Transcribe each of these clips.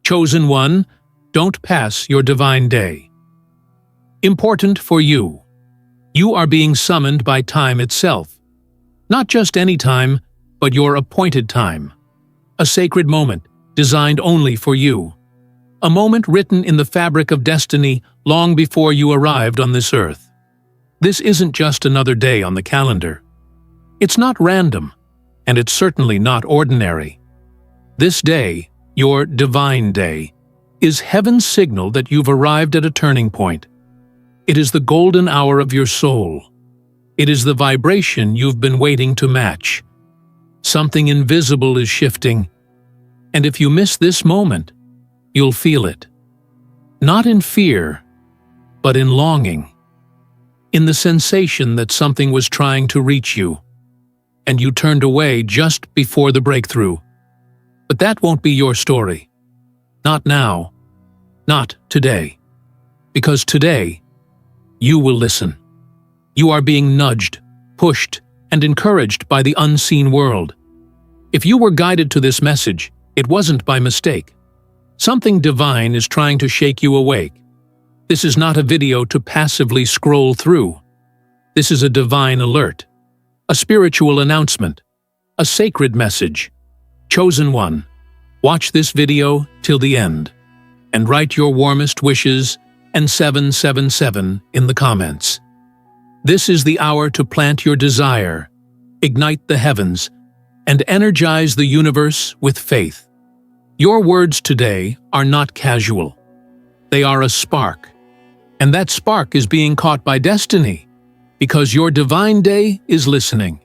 Chosen one, don't pass your divine day. Important for you. You are being summoned by time itself. Not just any time, but your appointed time. A sacred moment, designed only for you. A moment written in the fabric of destiny long before you arrived on this earth. This isn't just another day on the calendar. It's not random, and it's certainly not ordinary. This day, your divine day, is heaven's signal that you've arrived at a turning point. It is the golden hour of your soul. It is the vibration you've been waiting to match. Something invisible is shifting, and if you miss this moment, you'll feel it. Not in fear, but in longing. In the sensation that something was trying to reach you, and you turned away just before the breakthrough. But that won't be your story. Not now. Not today. Because today, you will listen. You are being nudged, pushed, and encouraged by the unseen world. If you were guided to this message, it wasn't by mistake. Something divine is trying to shake you awake. This is not a video to passively scroll through. This is a divine alert, a spiritual announcement, a sacred message. Chosen one, watch this video till the end, and write your warmest wishes and 777 in the comments. This is the hour to plant your desire, ignite the heavens, and energize the universe with faith. Your words today are not casual. They are a spark, and that spark is being caught by destiny, because your divine day is listening.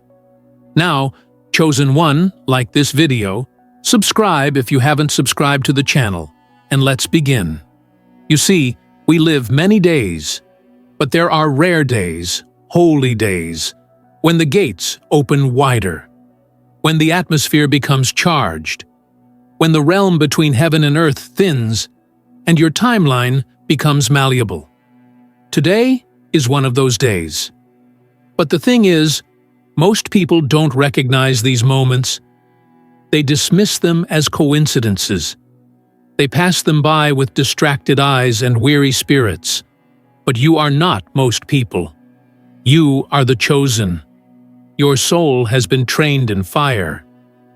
Now, Chosen one, like this video, subscribe if you haven't subscribed to the channel, and let's begin. You see, we live many days, but there are rare days, holy days, when the gates open wider, when the atmosphere becomes charged, when the realm between heaven and earth thins, and your timeline becomes malleable. Today is one of those days. But the thing is, most people don't recognize these moments. They dismiss them as coincidences. They pass them by with distracted eyes and weary spirits. But you are not most people. You are the chosen. Your soul has been trained in fire,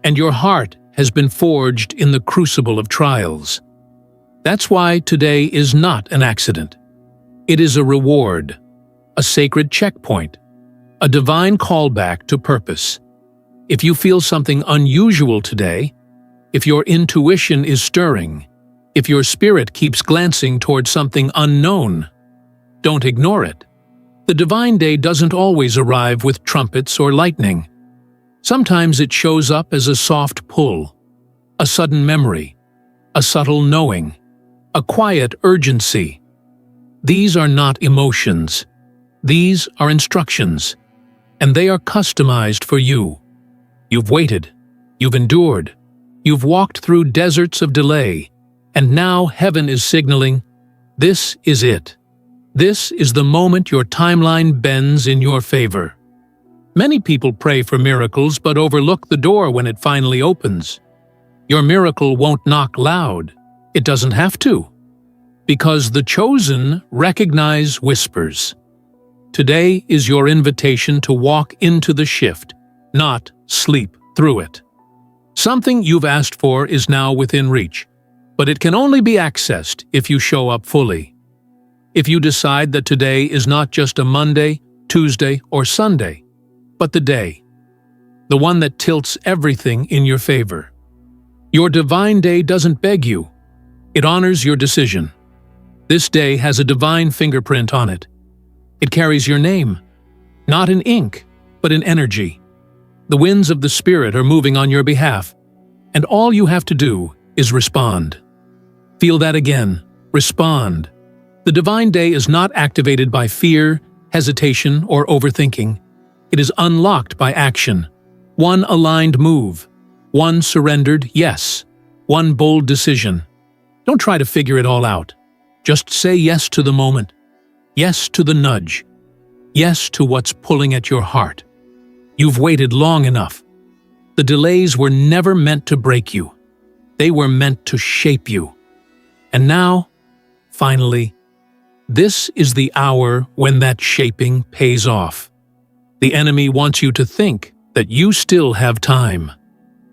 and your heart has been forged in the crucible of trials. That's why today is not an accident. It is a reward, a sacred checkpoint, a divine callback to purpose. If you feel something unusual today, if your intuition is stirring, if your spirit keeps glancing toward something unknown, don't ignore it. The divine day doesn't always arrive with trumpets or lightning. Sometimes it shows up as a soft pull, a sudden memory, a subtle knowing, a quiet urgency. These are not emotions. These are instructions, and they are customized for you. You've waited, you've endured, you've walked through deserts of delay, and now heaven is signaling, this is it. This is the moment your timeline bends in your favor. Many people pray for miracles but overlook the door when it finally opens. Your miracle won't knock loud. It doesn't have to. Because the chosen recognize whispers. Today is your invitation to walk into the shift, not sleep through it. Something you've asked for is now within reach, but it can only be accessed if you show up fully. If you decide that today is not just a Monday, Tuesday, or Sunday, but the day, the one that tilts everything in your favor. Your divine day doesn't beg you. It honors your decision. This day has a divine fingerprint on it. It carries your name, not in ink, but in energy. The winds of the Spirit are moving on your behalf, and all you have to do is respond. Feel that again. Respond. The divine day is not activated by fear, hesitation, or overthinking. It is unlocked by action. One aligned move. One surrendered yes. One bold decision. Don't try to figure it all out. Just say yes to the moment. Yes to the nudge. Yes to what's pulling at your heart. You've waited long enough. The delays were never meant to break you. They were meant to shape you. And now, finally, this is the hour when that shaping pays off. The enemy wants you to think that you still have time,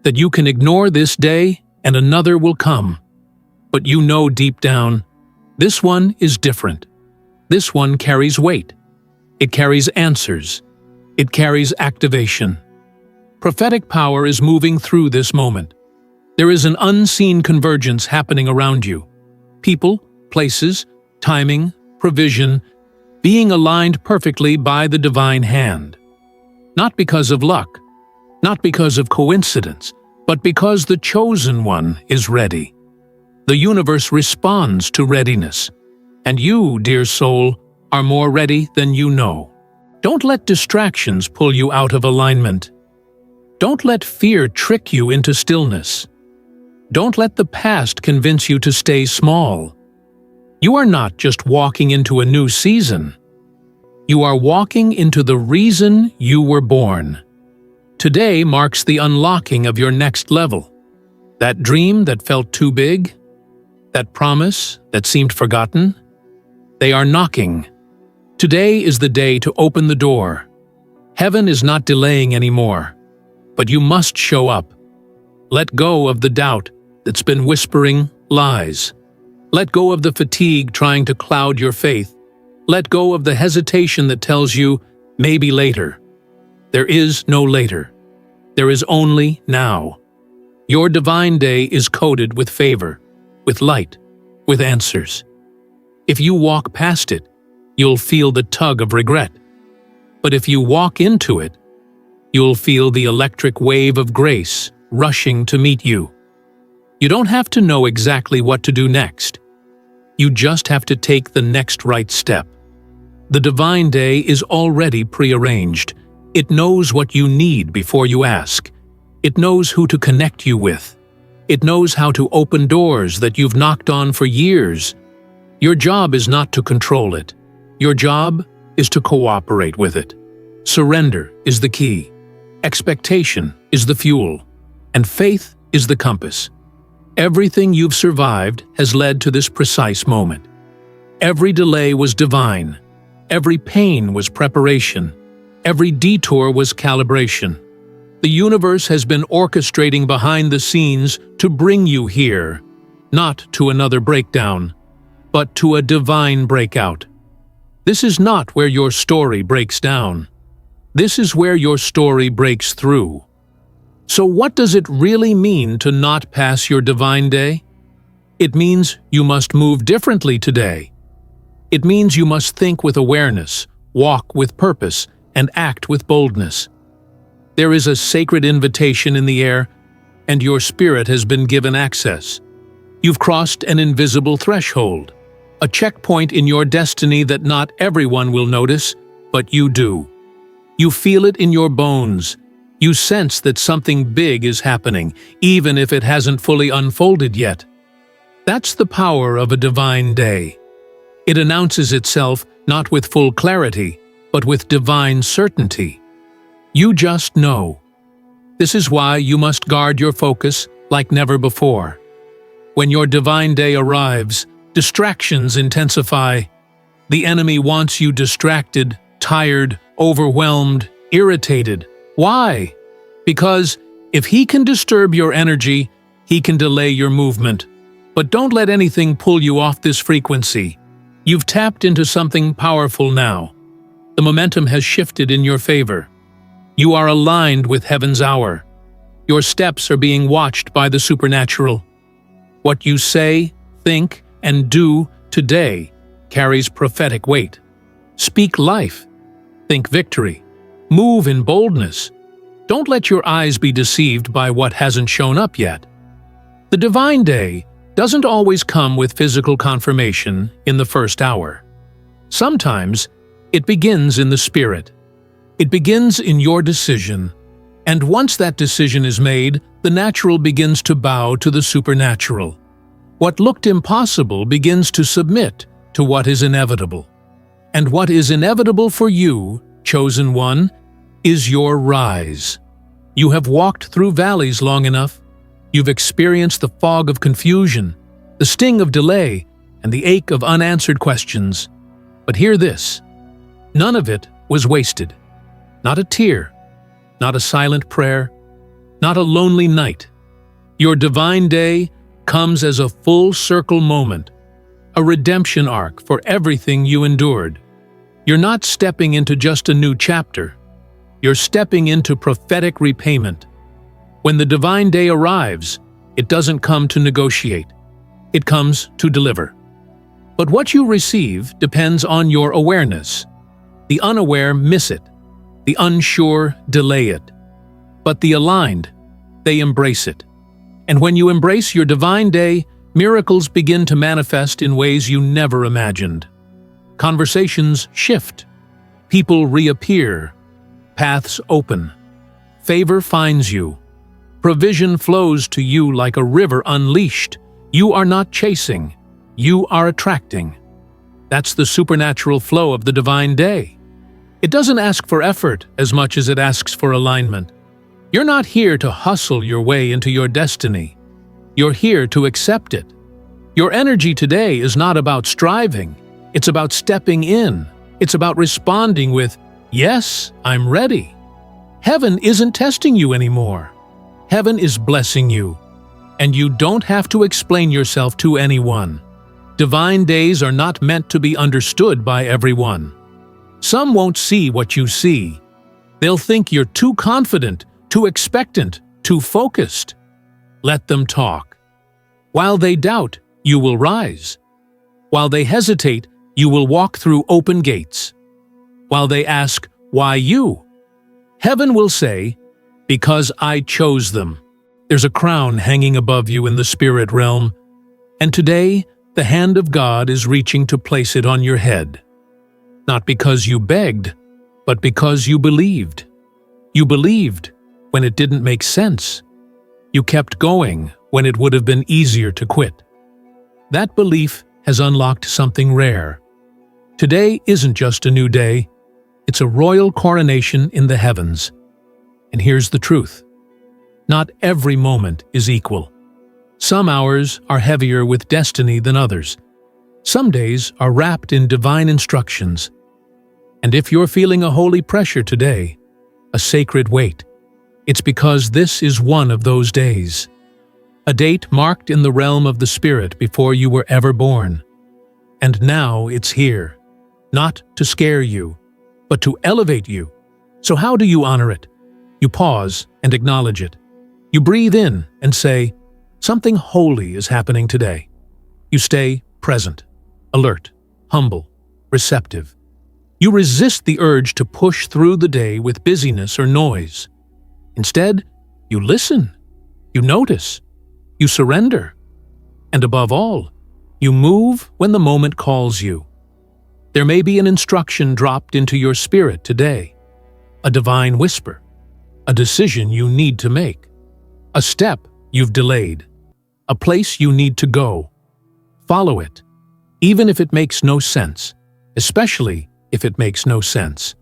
that you can ignore this day and another will come. But you know deep down, this one is different. This one carries weight. It carries answers. It carries activation. Prophetic power is moving through this moment. There is an unseen convergence happening around you. People, places, timing, provision, being aligned perfectly by the divine hand. Not because of luck, not because of coincidence, but because the chosen one is ready. The universe responds to readiness, and you, dear soul, are more ready than you know. Don't let distractions pull you out of alignment. Don't let fear trick you into stillness. Don't let the past convince you to stay small. You are not just walking into a new season. You are walking into the reason you were born. Today marks the unlocking of your next level. That dream that felt too big, that promise that seemed forgotten, they are knocking. Today is the day to open the door. Heaven is not delaying anymore, but you must show up. Let go of the doubt that's been whispering lies. Let go of the fatigue trying to cloud your faith. Let go of the hesitation that tells you, maybe later. There is no later. There is only now. Your divine day is coated with favor, with light, with answers. If you walk past it, you'll feel the tug of regret. But if you walk into it, you'll feel the electric wave of grace rushing to meet you. You don't have to know exactly what to do next. You just have to take the next right step. The divine day is already prearranged. It knows what you need before you ask. It knows who to connect you with. It knows how to open doors that you've knocked on for years. Your job is not to control it. Your job is to cooperate with it. Surrender is the key. Expectation is the fuel. And faith is the compass. Everything you've survived has led to this precise moment. Every delay was divine. Every pain was preparation. Every detour was calibration. The universe has been orchestrating behind the scenes to bring you here, not to another breakdown, but to a divine breakout. This is not where your story breaks down. This is where your story breaks through. So what does it really mean to not pass your divine day? It means you must move differently today. It means you must think with awareness, walk with purpose, and act with boldness. There is a sacred invitation in the air, and your spirit has been given access. You've crossed an invisible threshold, a checkpoint in your destiny that not everyone will notice, but you do. You feel it in your bones. You sense that something big is happening, even if it hasn't fully unfolded yet. That's the power of a divine day. It announces itself not with full clarity, but with divine certainty. You just know. This is why you must guard your focus like never before. When your divine day arrives, distractions intensify. The enemy wants you distracted, tired, overwhelmed, irritated. Why? Because if he can disturb your energy, he can delay your movement. But don't let anything pull you off this frequency. You've tapped into something powerful now. The momentum has shifted in your favor. You are aligned with heaven's hour. Your steps are being watched by the supernatural. What you say, think, and do today carries prophetic weight. Speak life. Think victory. Move in boldness. Don't let your eyes be deceived by what hasn't shown up yet. The divine day doesn't always come with physical confirmation in the first hour. Sometimes it begins in the spirit. It begins in your decision, and once that decision is made, the natural begins to bow to the supernatural. What looked impossible begins to submit to what is inevitable. And what is inevitable for you, chosen one, is your rise. You have walked through valleys long enough. You've experienced the fog of confusion, the the sting of delay, and the ache of unanswered questions. But hear this: none of it was wasted. Not a tear, not a silent prayer, not a lonely night. Your divine day comes as a full circle moment, a redemption arc for everything you endured. You're not stepping into just a new chapter. You're stepping into prophetic repayment. When the divine day arrives, it doesn't come to negotiate. It comes to deliver. But what you receive depends on your awareness. The unaware miss it. The unsure delay it. But the aligned, they embrace it. And when you embrace your divine day, miracles begin to manifest in ways you never imagined. Conversations shift. People reappear. Paths open. Favor finds you. Provision flows to you like a river unleashed. You are not chasing. You are attracting. That's the supernatural flow of the divine day. It doesn't ask for effort as much as it asks for alignment. You're not here to hustle your way into your destiny. You're here to accept it. Your energy today is not about striving. It's about stepping in. It's about responding with, "Yes, I'm ready." Heaven isn't testing you anymore. Heaven is blessing you. And you don't have to explain yourself to anyone. Divine days are not meant to be understood by everyone. Some won't see what you see. They'll think you're too confident, too expectant, too focused. Let them talk. While they doubt, you will rise. While they hesitate, you will walk through open gates. While they ask, "Why you?" Heaven will say, "Because I chose them." There's a crown hanging above you in the spirit realm, and today the hand of God is reaching to place it on your head. Not because you begged, but because you believed. You believed when it didn't make sense. You kept going when it would have been easier to quit. That belief has unlocked something rare. Today isn't just a new day, it's a royal coronation in the heavens. And here's the truth: not every moment is equal. Some hours are heavier with destiny than others. Some days are wrapped in divine instructions. And if you're feeling a holy pressure today, a sacred weight, it's because this is one of those days. A date marked in the realm of the Spirit before you were ever born. And now it's here, not to scare you, but to elevate you. So how do you honor it? You pause and acknowledge it. You breathe in and say, "Something holy is happening today." You stay present, alert, humble, receptive. You resist the urge to push through the day with busyness or noise. Instead, you listen, you notice, you surrender, and above all, you move when the moment calls you. There may be an instruction dropped into your spirit today, a divine whisper, a decision you need to make, a step you've delayed, a place you need to go. Follow it, even if it makes no sense, especially if it makes no sense.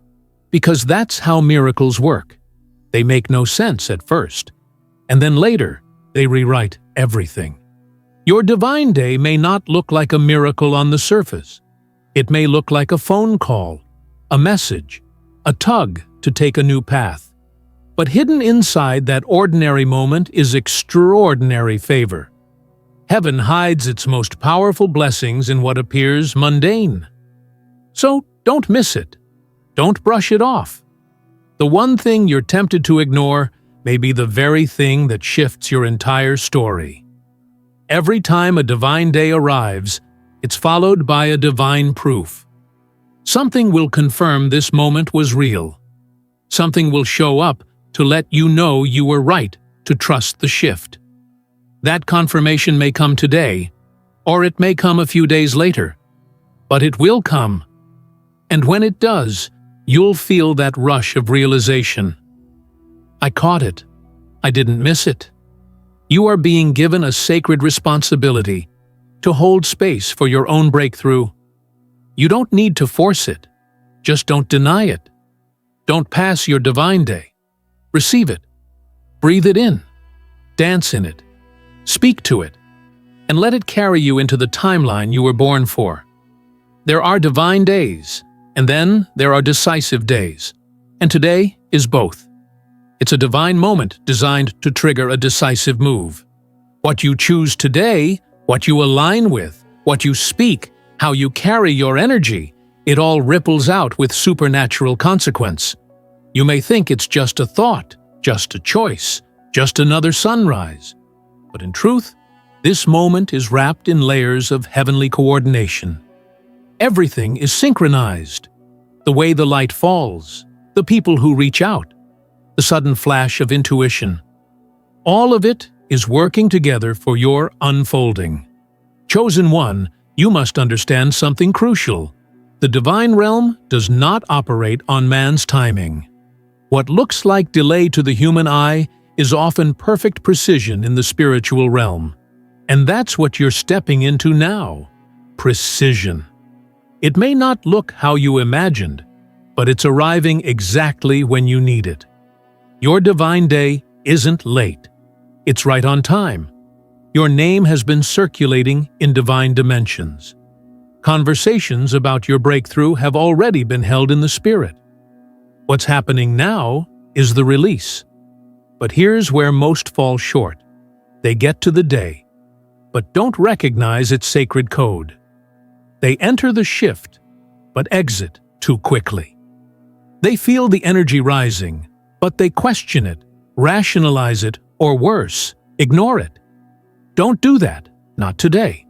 Because that's how miracles work. They make no sense at first, and then later, they rewrite everything. Your divine day may not look like a miracle on the surface. It may look like a phone call, a message, a tug to take a new path. But hidden inside that ordinary moment is extraordinary favor. Heaven hides its most powerful blessings in what appears mundane. So don't miss it. Don't brush it off. The one thing you're tempted to ignore may be the very thing that shifts your entire story. Every time a divine day arrives, it's followed by a divine proof. Something will confirm this moment was real. Something will show up to let you know you were right to trust the shift. That confirmation may come today, or it may come a few days later, but it will come. And when it does, you'll feel that rush of realization. I caught it. I didn't miss it. You are being given a sacred responsibility to hold space for your own breakthrough. You don't need to force it. Just don't deny it. Don't pass your divine day. Receive it. Breathe it in. Dance in it. Speak to it. and let it carry you into the timeline you were born for. There are divine days, and then there are decisive days, and today is both. It's a divine moment designed to trigger a decisive move. What you choose today, what you align with, what you speak, how you carry your energy, it all ripples out with supernatural consequence. You may think it's just a thought, just a choice, just another sunrise. But in truth, this moment is wrapped in layers of heavenly coordination. Everything is synchronized. The way the light falls, the people who reach out, the sudden flash of intuition. All of it is working together for your unfolding. Chosen one, you must understand something crucial. The divine realm does not operate on man's timing. What looks like delay to the human eye is often perfect precision in the spiritual realm. And that's what you're stepping into now. Precision. It may not look how you imagined, but it's arriving exactly when you need it. Your divine day isn't late. It's right on time. Your name has been circulating in divine dimensions. Conversations about your breakthrough have already been held in the spirit. What's happening now is the release. But here's where most fall short. They get to the day, but don't recognize its sacred code. They enter the shift, but exit too quickly. They feel the energy rising, but they question it, rationalize it, or worse, ignore it. Don't do that, not today.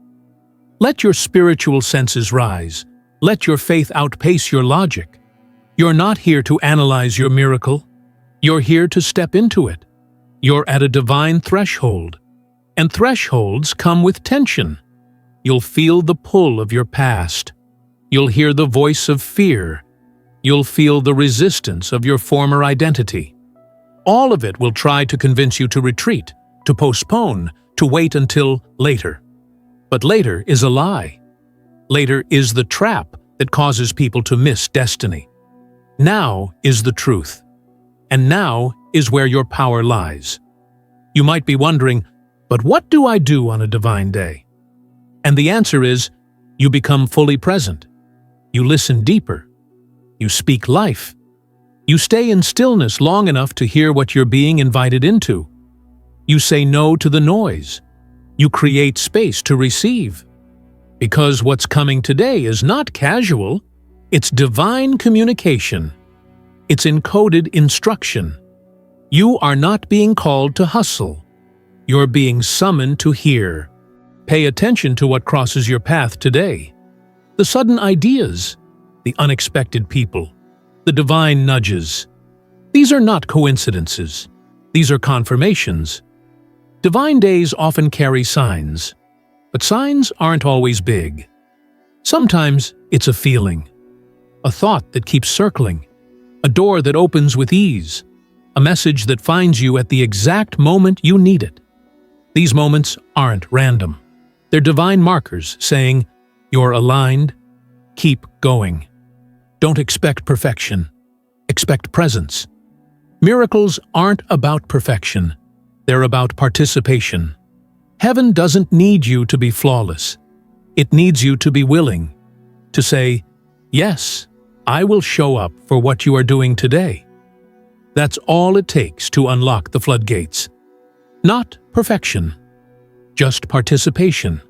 Let your spiritual senses rise. Let your faith outpace your logic. You're not here to analyze your miracle. You're here to step into it. You're at a divine threshold, and thresholds come with tension. You'll feel the pull of your past. You'll hear the voice of fear. You'll feel the resistance of your former identity. All of it will try to convince you to retreat, to postpone, to wait until later. But later is a lie. Later is the trap that causes people to miss destiny. Now is the truth. And now is where your power lies. You might be wondering, but what do I do on a divine day? And the answer is, you become fully present. You listen deeper. You speak life. You stay in stillness long enough to hear what you're being invited into. You say no to the noise. You create space to receive. Because what's coming today is not casual, it's divine communication. It's encoded instruction. You are not being called to hustle. You're being summoned to hear. Pay attention to what crosses your path today. The sudden ideas, the unexpected people, the divine nudges. These are not coincidences. These are confirmations. Divine days often carry signs, but signs aren't always big. Sometimes it's a feeling, a thought that keeps circling, a door that opens with ease, a message that finds you at the exact moment you need it. These moments aren't random. They're divine markers saying, you're aligned, keep going. Don't expect perfection. Expect presence. Miracles aren't about perfection. They're about participation. Heaven doesn't need you to be flawless. It needs you to be willing, to say, yes, I will show up for what you are doing today. That's all it takes to unlock the floodgates. Not perfection, just participation.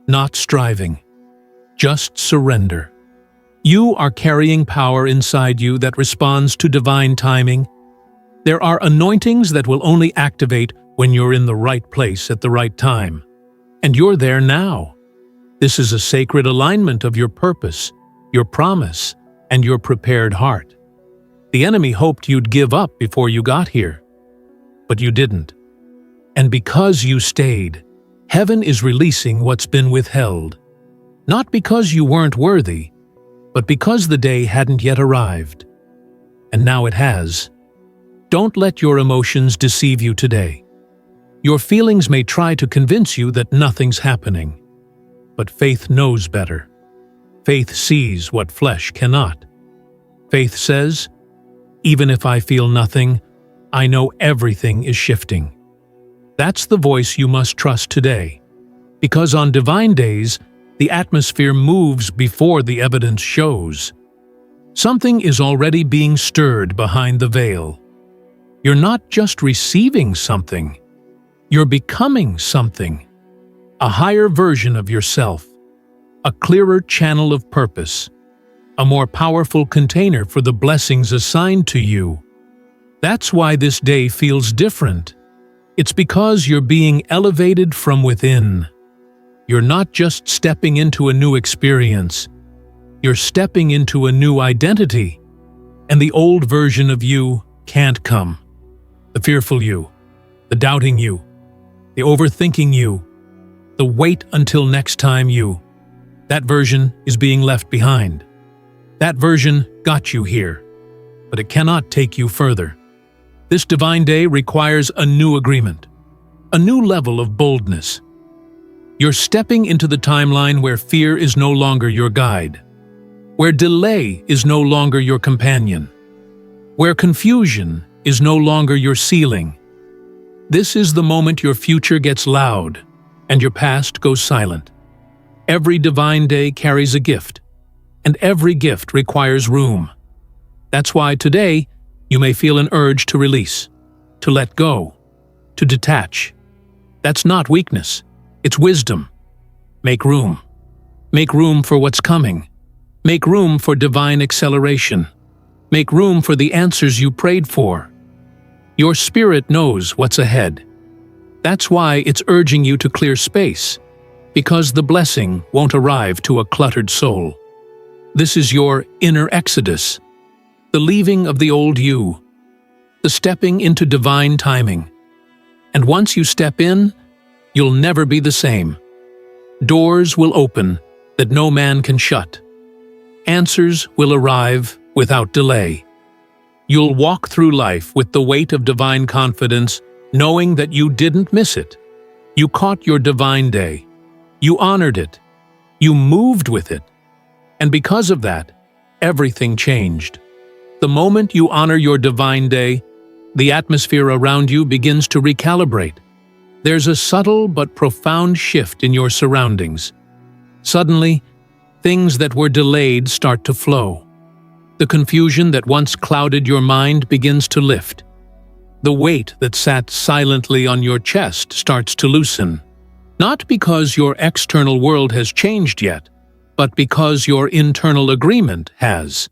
Not striving, just surrender. You are carrying power inside you that responds to divine timing. There are anointings that will only activate when you're in the right place at the right time. And you're there now. This is a sacred alignment of your purpose, your promise, and your prepared heart. The enemy hoped you'd give up before you got here, but you didn't. And because you stayed, heaven is releasing what's been withheld. Not because you weren't worthy, but because the day hadn't yet arrived. And now it has. Don't let your emotions deceive you today. Your feelings may try to convince you that nothing's happening. But faith knows better. Faith sees what flesh cannot. Faith says, even if I feel nothing, I know everything is shifting. That's the voice you must trust today. Because on divine days, the atmosphere moves before the evidence shows. Something is already being stirred behind the veil. You're not just receiving something, you're becoming something. A higher version of yourself, a clearer channel of purpose, a more powerful container for the blessings assigned to you. That's why this day feels different. It's because you're being elevated from within. You're not just stepping into a new experience. You're stepping into a new identity. And the old version of you can't come. The fearful you, the doubting you, the overthinking you, the wait until next time you. That version is being left behind. That version got you here, but it cannot take you further. This divine day requires a new agreement, a new level of boldness. You're stepping into the timeline where fear is no longer your guide, where delay is no longer your companion, where confusion is no longer your ceiling. This is the moment your future gets loud and your past goes silent. Every divine day carries a gift, and every gift requires room. That's why today you may feel an urge to release, to let go, to detach. That's not weakness. It's wisdom. Make room. Make room for what's coming. Make room for divine acceleration. Make room for the answers you prayed for. Your spirit knows what's ahead. That's why it's urging you to clear space, because the blessing won't arrive to a cluttered soul. This is your inner exodus, the leaving of the old you, the stepping into divine timing. And once you step in, you'll never be the same. Doors will open that no man can shut. Answers will arrive without delay. You'll walk through life with the weight of divine confidence, knowing that you didn't miss it. You caught your divine day. You honored it. You moved with it. And because of that, everything changed. The moment you honor your divine day, the atmosphere around you begins to recalibrate. There's a subtle but profound shift in your surroundings. Suddenly, things that were delayed start to flow. The confusion that once clouded your mind begins to lift. The weight that sat silently on your chest starts to loosen. Not because your external world has changed yet, but because your internal agreement has.